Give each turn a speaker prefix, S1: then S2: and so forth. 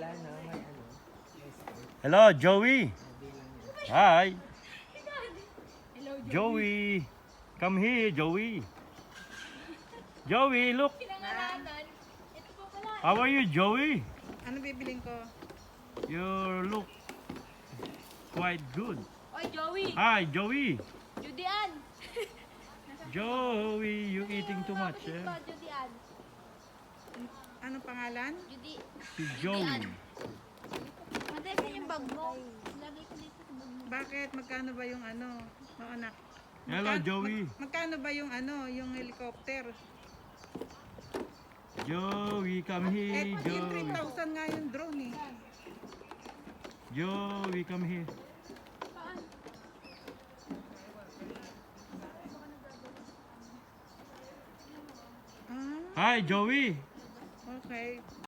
S1: aeroplano, may ano, may skirt.
S2: Hello, Joey.
S1: Nabilang yan.
S2: Hi.
S3: Hello,
S2: Joey. Come here, Joey. Joey, look.
S3: Pinangalanan. Ito po pala.
S2: How are you, Joey?
S4: Ano bibiling ko?
S2: You look quite good.
S3: Oy, Joey.
S2: Hi, Joey.
S3: Judy Ann.
S2: Joey, you eating too much,
S3: Kapatid
S2: eh?
S3: ko, Judy Ann.
S4: Ano pangalan?
S3: Judy.
S2: Si Joey.
S3: Matay sa yung bag mo. Lagay ko dito sa bag mo.
S4: Bakit? Magkano ba yung ano? O anak.
S2: Hello, Joey.
S4: Magkano ba yung ano, yung helicopter?
S2: Joey, come here,
S4: Yung
S2: Joey.
S4: 3,000 nga yung drone eh.
S2: Joey, come here.
S4: Ah,
S2: Hi, Joey.
S4: okay.